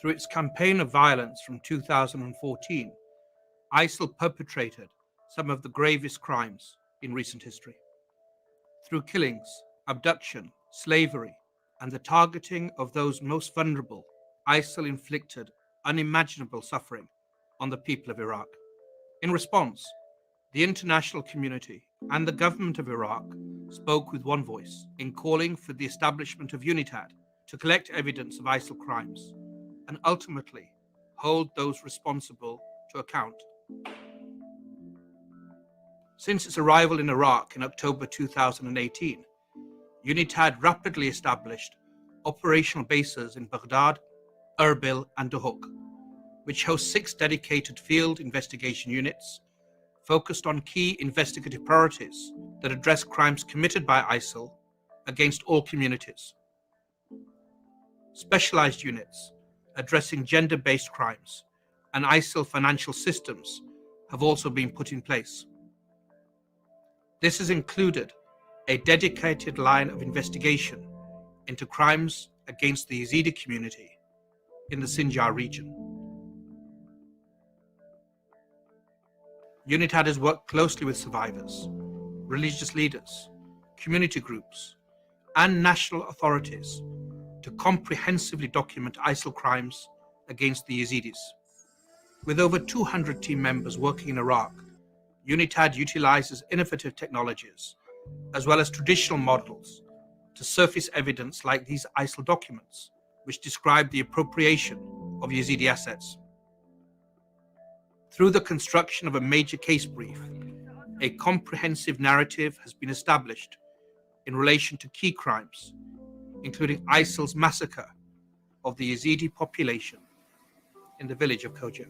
Through its campaign of violence from 2014, ISIL perpetrated some of the gravest crimes in recent history. Through killings, abduction, slavery, and the targeting of those most vulnerable, ISIL inflicted unimaginable suffering on the people of Iraq. In response, the international community and the government of Iraq spoke with one voice in calling for the establishment of UNITAD to collect evidence of ISIL crimes and ultimately hold those responsible to account. Since its arrival in Iraq in October 2018, UNITAD rapidly established operational bases in Baghdad, Erbil, and Duhok, which host 6 dedicated field investigation units focused on key investigative priorities that address crimes committed by ISIL against all communities. Specialized units addressing gender-based crimes and ISIL financial systems have also been put in place. This has included a dedicated line of investigation into crimes against the Yazidi community in the Sinjar region. UNITAD has worked closely with survivors, religious leaders, community groups, and national authorities to comprehensively document ISIL crimes against the Yazidis. With over 200 team members working in Iraq, UNITAD utilizes innovative technologies as well as traditional models to surface evidence like these ISIL documents, which describe the appropriation of Yazidi assets. Through the construction of a major case brief, a comprehensive narrative has been established in relation to key crimes, including ISIL's massacre of the Yazidi population in the village of Kojo.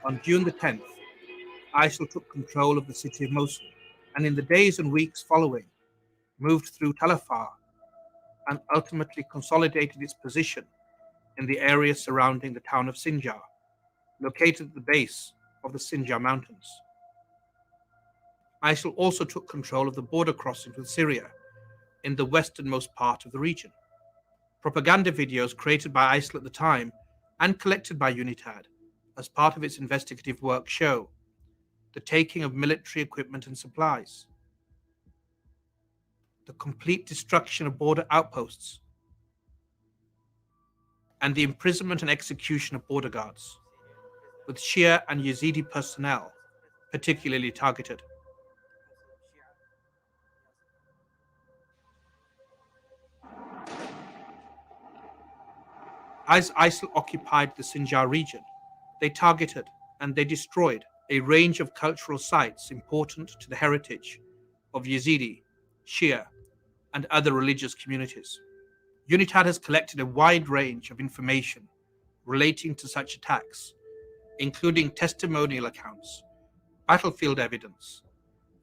On June the 10th, ISIL took control of the city of Mosul, and in the days and weeks following, moved through Tal Afar and ultimately consolidated its position in the area surrounding the town of Sinjar, located at the base of the Sinjar Mountains. ISIL also took control of the border crossings with Syria in the westernmost part of the region. Propaganda videos created by ISIL at the time and collected by UNITAD as part of its investigative work show the taking of military equipment and supplies, the complete destruction of border outposts, and the imprisonment and execution of border guards, with Shia and Yazidi personnel particularly targeted. As ISIL occupied the Sinjar region, they targeted and they destroyed a range of cultural sites important to the heritage of Yazidi, Shia, and other religious communities. UNITAD has collected a wide range of information relating to such attacks, including testimonial accounts, battlefield evidence,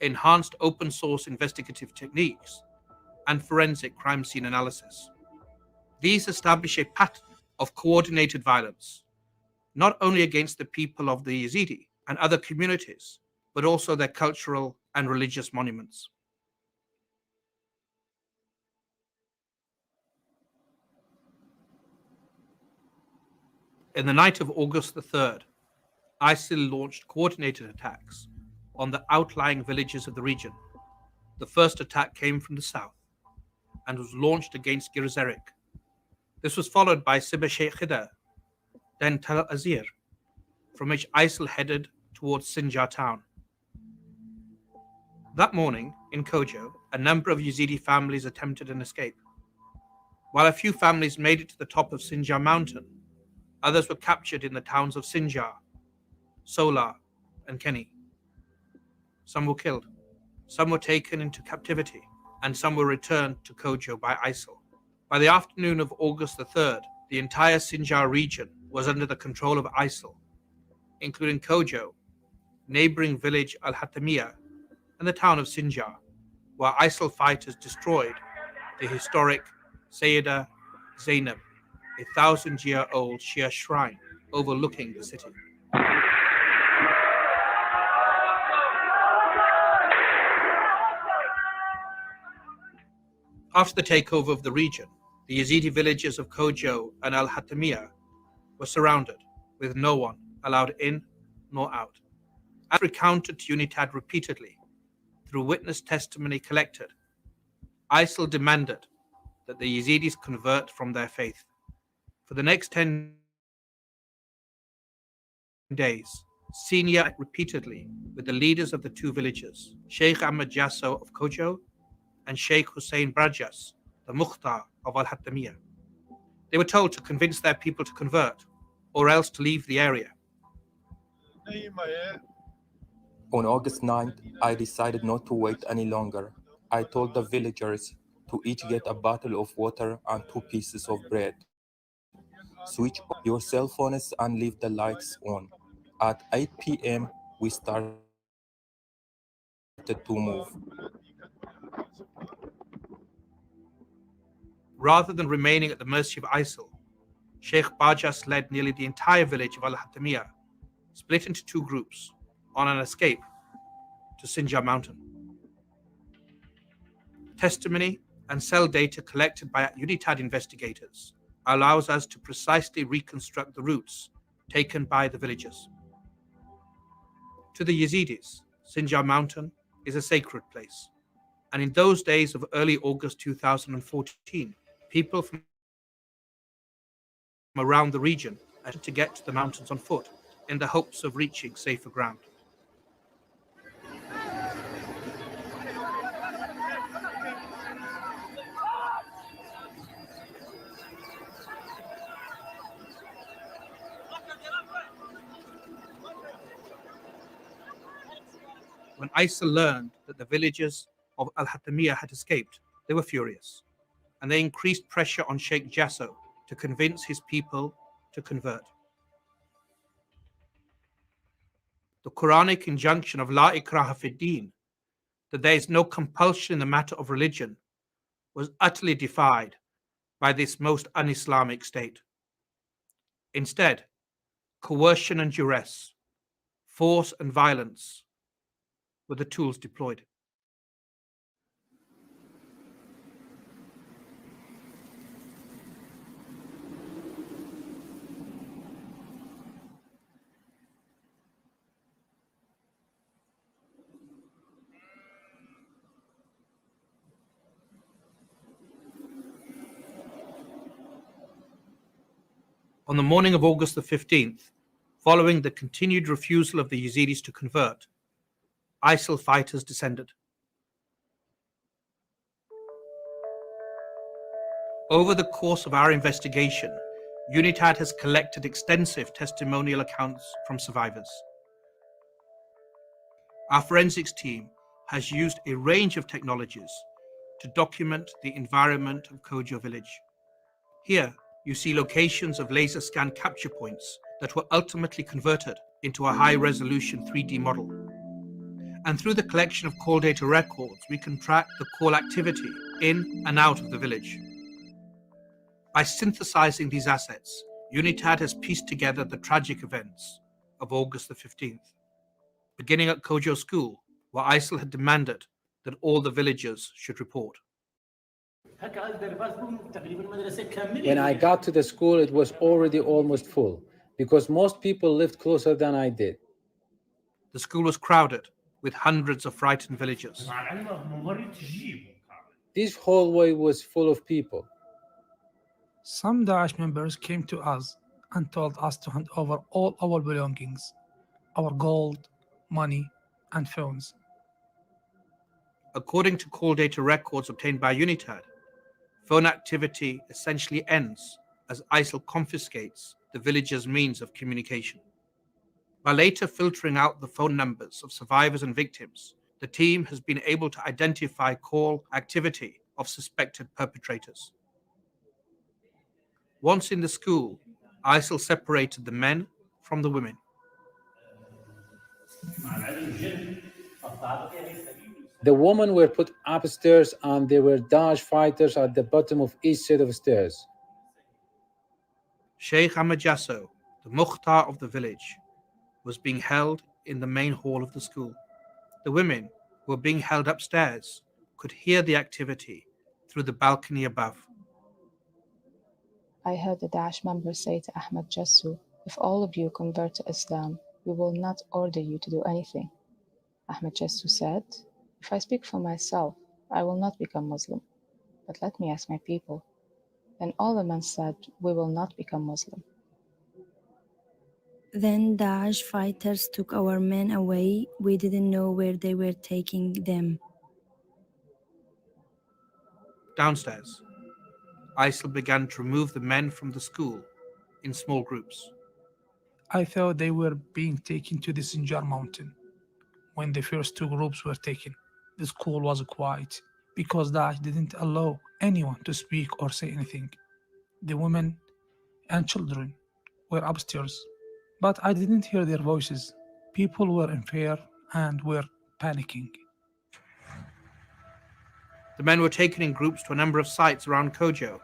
enhanced open source investigative techniques, and forensic crime scene analysis. These establish a pattern of coordinated violence, not only against the people of the Yazidi and other communities, but also their cultural and religious monuments. In the night of August the 3rd, ISIL launched coordinated attacks on the outlying villages of the region. The first attack came from the south and was launched against Girzerik. This was followed by Sibah Sheikh Khida, then Tal Azir, from which ISIL headed towards Sinjar town. That morning, in Kojo, a number of Yazidi families attempted an escape. While a few families made it to the top of Sinjar mountain, others were captured in the towns of Sinjar, Solar, and Keni. Some were killed, some were taken into captivity, and some were returned to Kojo by ISIL. By the afternoon of August the 3rd, the entire Sinjar region was under the control of ISIL, including Kojo, neighboring village Al-Hatamiyah, and the town of Sinjar, where ISIL fighters destroyed the historic Sayyida Zainab a 1,000-year-old Shia shrine overlooking the city. After the takeover of the region, the Yazidi villages of Kojo and Al-Hatamiyah were surrounded, with no one allowed in nor out. As recounted to UNITAD repeatedly, through witness testimony collected, ISIL demanded that the Yazidis convert from their faith. For the next 10 days, senior repeatedly with the leaders of the two villages, Sheikh Ahmed Jasso of Kojo and Sheikh Hussein Brajas, the Mukhtar of Al-Hatamiyah. They were told to convince their people to convert or else to leave the area. On August 9th, I decided not to wait any longer. I told the villagers to each get a bottle of water and 2 pieces of bread. Switch off your cell phones and leave the lights on. At 8 p.m., we started to move. Rather than remaining at the mercy of ISIL, Sheikh Bajas led nearly the entire village of Al-Hatamiyah, split into 2 groups, on an escape to Sinjar mountain. Testimony and cell data collected by UNITAD investigators allows us to precisely reconstruct the routes taken by the villagers. To the Yazidis, Sinjar mountain is a sacred place, and in those days of early August 2014, people from around the region had to get to the mountains on foot in the hopes of reaching safer ground. When ISIL learned that the villagers of Al-Hatamiyah had escaped, they were furious, and they increased pressure on Sheikh Jasso to convince his people to convert. The Quranic injunction of La ikraha fid din, that there is no compulsion in the matter of religion, was utterly defied by this most un-Islamic state. Instead, coercion and duress, force and violence were the tools deployed. On the morning of August the 15th, following the continued refusal of the Yazidis to convert, ISIL fighters descended. Over the course of our investigation, UNITAD has collected extensive testimonial accounts from survivors. Our forensics team has used a range of technologies to document the environment of Kojo village. Here, you see locations of laser scan capture points that were ultimately converted into a high-resolution 3D model. And through the collection of call data records, we can track the call activity in and out of the village. By synthesizing these assets, UNITAD has pieced together the tragic events of August the 15th, beginning at Kojo School, where ISIL had demanded that all the villagers should report. When I got to the school, it was already almost full, because most people lived closer than I did. The school was crowded, with hundreds of frightened villagers. This hallway was full of people. Some Daesh members came to us and told us to hand over all our belongings, our gold, money, and phones. According to call data records obtained by UNITAD, phone activity essentially ends as ISIL confiscates the villagers' means of communication. By later filtering out the phone numbers of survivors and victims, the team has been able to identify call activity of suspected perpetrators. Once in the school, ISIL separated the men from the women. The women were put upstairs and there were Daesh fighters at the bottom of each set of stairs. Sheikh Ahmed Jasso, the Mukhtar of the village, was being held in the main hall of the school. The women who were being held upstairs could hear the activity through the balcony above. I heard the Daesh member say to Ahmed Jasso, if all of you convert to Islam, we will not order you to do anything. Ahmed Jasso said, if I speak for myself, I will not become Muslim, but let me ask my people. Then all the men said, we will not become Muslim. Then Daesh fighters took our men away. We didn't know where they were taking them. Downstairs, ISIL began to remove the men from the school in small groups. I thought they were being taken to the Sinjar mountain. When the first two groups were taken, the school was quiet because Daesh didn't allow anyone to speak or say anything. The women and children were upstairs, but I didn't hear their voices. People were in fear and were panicking. The men were taken in groups to a number of sites around Kojo.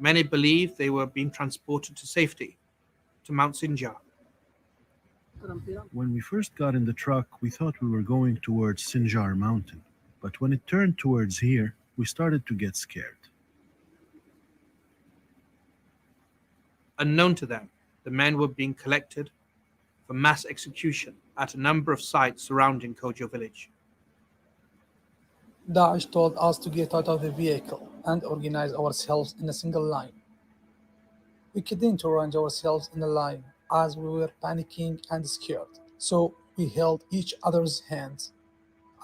Many believed they were being transported to safety, to Mount Sinjar. When we first got in the truck, we thought we were going towards Sinjar mountain, but when it turned towards here, we started to get scared. Unknown to them, the men were being collected for mass execution at a number of sites surrounding Kojo village. Daesh told us to get out of the vehicle and organize ourselves in a single line. We couldn't arrange ourselves in a line as we were panicking and scared, so we held each other's hands.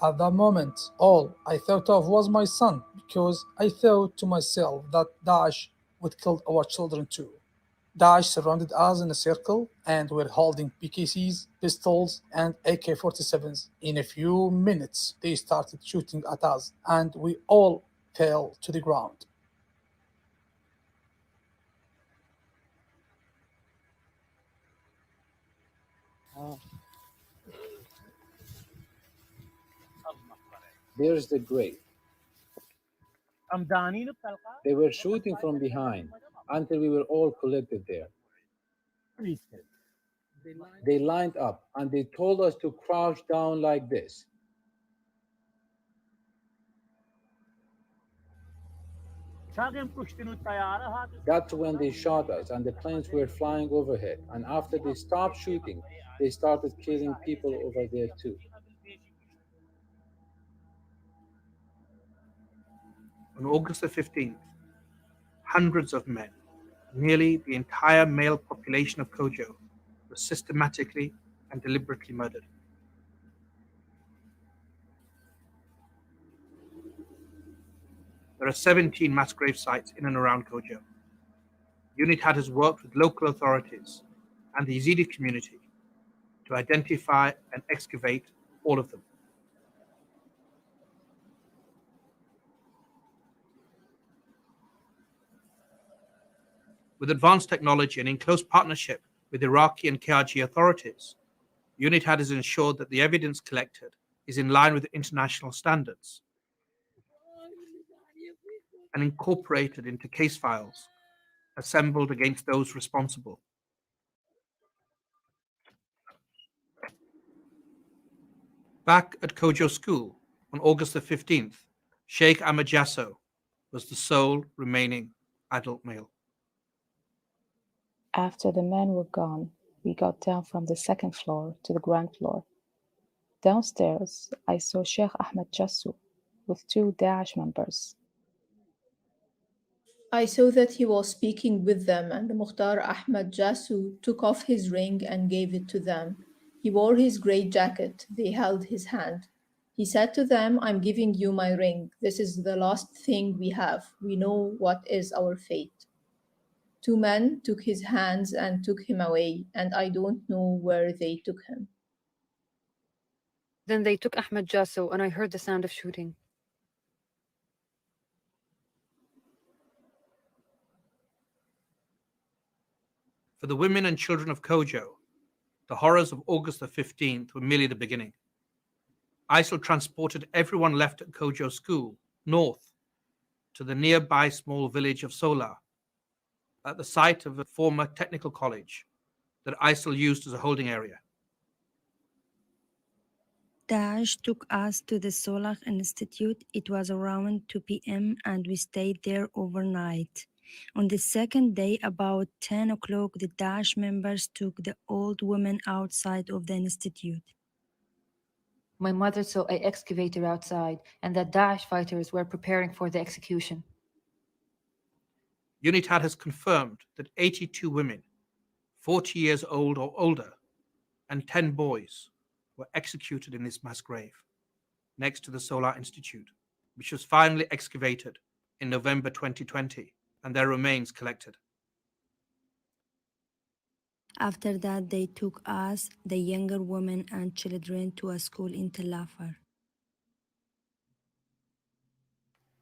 At that moment, all I thought of was my son, because I thought to myself that Daesh would kill our children too. Daesh surrounded us in a circle and were holding PKCs, pistols, and AK-47s. In a few minutes, they started shooting at us, and we all fell to the ground. There's the grave. They were shooting from behind until we were all collected there. They lined up and they told us to crouch down like this. That's when they shot us and the planes were flying overhead. And after they stopped shooting, they started killing people over there too. On August the 15th, hundreds of men, nearly the entire male population of Kojo, were systematically and deliberately murdered. There are 17 mass grave sites in and around Kojo. UNITAD has worked with local authorities and the Yazidi community to identify and excavate all of them. With advanced technology and in close partnership with Iraqi and KRG authorities, UNITAD has ensured that the evidence collected is in line with international standards and incorporated into case files assembled against those responsible. Back at Kojo School on August the 15th, Sheikh Ahmed Jasso was the sole remaining adult male. After the men were gone, we got down from the second floor to the ground floor. Downstairs, I saw Sheikh Ahmed Jasso with two Daesh members. I saw that he was speaking with them, and the Mukhtar Ahmed Jasso took off his ring and gave it to them. He wore his grey jacket. They held his hand. He said to them, I'm giving you my ring. This is the last thing we have. We know what is our fate. Two men took his hands and took him away, and I don't know where they took him. Then they took Ahmed Jasso, and I heard the sound of shooting. For the women and children of Kojo, the horrors of August the 15th were merely the beginning. ISIL transported everyone left at Kojo School north to the nearby small village of Sola. at the site of a former technical college that ISIL used as a holding area. Daesh took us to the Solah Institute. It was around 2 p.m. and we stayed there overnight. On the second day, about 10 o'clock, the Daesh members took the old woman outside of the institute. My mother saw an excavator outside and that Daesh fighters were preparing for the execution. UNITAD has confirmed that 82 women, 40 years old or older, and 10 boys were executed in this mass grave next to the Solar Institute, which was finally excavated in November 2020 and their remains collected. After that, they took us, the younger women and children, to a school in Tel Afar.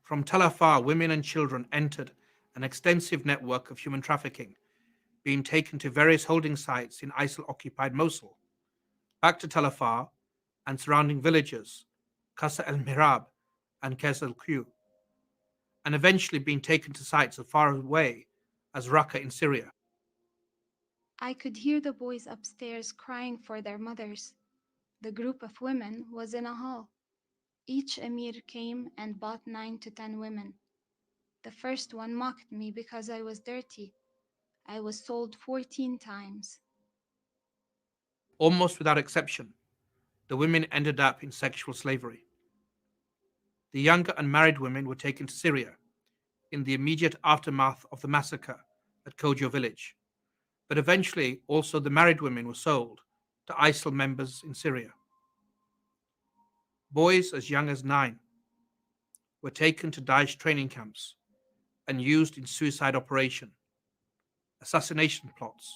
From Tel Afar, women and children entered an extensive network of human trafficking, being taken to various holding sites in ISIL-occupied Mosul, back to Tel Afar and surrounding villages, Qasr el-Mirab and Qas el-Q, and eventually being taken to sites as far away as Raqqa in Syria. I could hear the boys upstairs crying for their mothers. The group of women was in a hall. Each emir came and bought 9 to 10 women. The first one mocked me because I was dirty. I was sold 14 times. Almost without exception, the women ended up in sexual slavery. The younger unmarried women were taken to Syria in the immediate aftermath of the massacre at Kojo village, but eventually also the married women were sold to ISIL members in Syria. Boys as young as 9 were taken to Daesh training camps and used in suicide operation, assassination plots,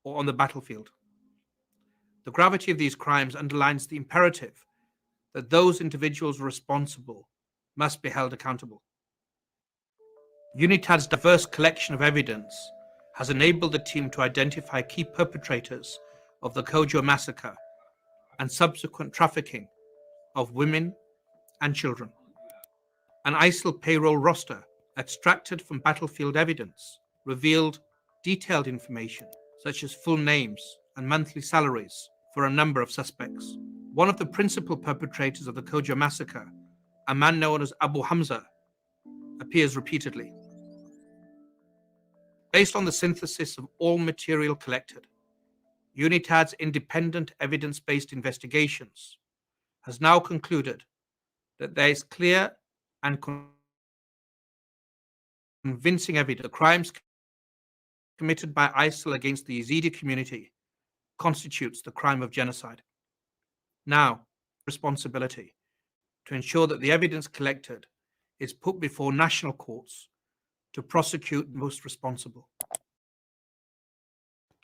or on the battlefield. The gravity of these crimes underlines the imperative that those individuals responsible must be held accountable. UNITAD's diverse collection of evidence has enabled the team to identify key perpetrators of the Kojo massacre and subsequent trafficking of women and children. An ISIL payroll roster extracted from battlefield evidence revealed detailed information such as full names and monthly salaries for a number of suspects. One of the principal perpetrators of the Kojo massacre, a man known as Abu Hamza, appears repeatedly. Based on the synthesis of all material collected, UNITAD's independent evidence-based investigations has now concluded that there is clear and convincing evidence that crimes committed by ISIL against the Yazidi community constitutes the crime of genocide. Now, responsibility to ensure that the evidence collected is put before national courts to prosecute the most responsible.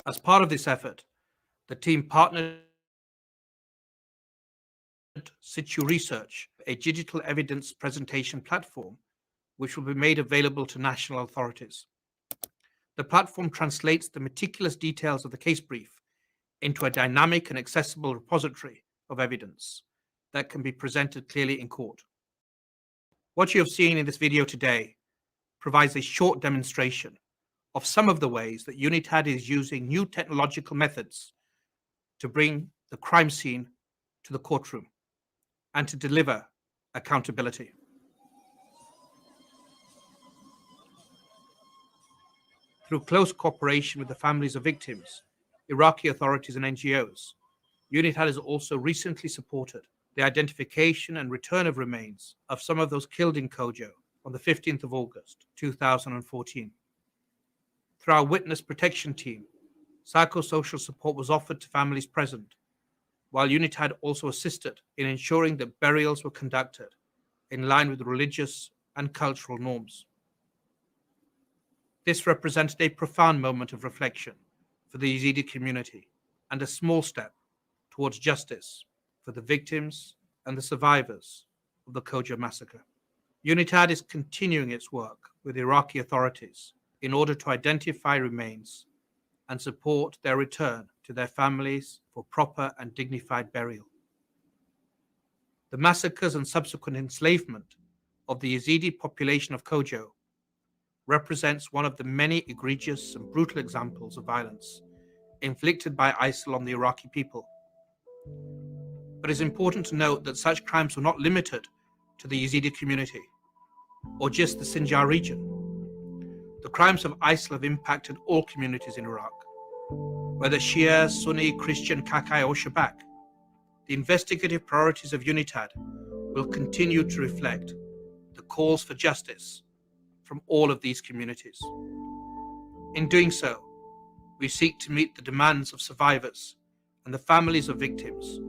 As part of this effort, the team partnered Situ Research, a digital evidence presentation platform, which will be made available to national authorities. The platform translates the meticulous details of the case brief into a dynamic and accessible repository of evidence that can be presented clearly in court. What you have seen in this video today provides a short demonstration of some of the ways that UNITAD is using new technological methods to bring the crime scene to the courtroom and to deliver accountability. Through close cooperation with the families of victims, Iraqi authorities and NGOs, UNITAD has also recently supported the identification and return of remains of some of those killed in Kojo on the 15th of August, 2014. Through our witness protection team, psychosocial support was offered to families present, while UNITAD also assisted in ensuring that burials were conducted in line with religious and cultural norms. This represented a profound moment of reflection for the Yazidi community and a small step towards justice for the victims and the survivors of the Kojo massacre. UNITAD is continuing its work with Iraqi authorities in order to identify remains and support their return to their families for proper and dignified burial. The massacres and subsequent enslavement of the Yazidi population of Kojo represents one of the many egregious and brutal examples of violence inflicted by ISIL on the Iraqi people. But it's important to note that such crimes were not limited to the Yazidi community or just the Sinjar region. The crimes of ISIL have impacted all communities in Iraq, whether Shia, Sunni, Christian, Kakai or Shabak. The investigative priorities of UNITAD will continue to reflect the calls for justice from all of these communities. In doing so, we seek to meet the demands of survivors and the families of victims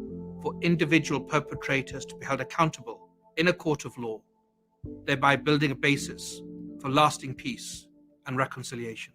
for individual perpetrators to be held accountable in a court of law, thereby building a basis for lasting peace and reconciliation.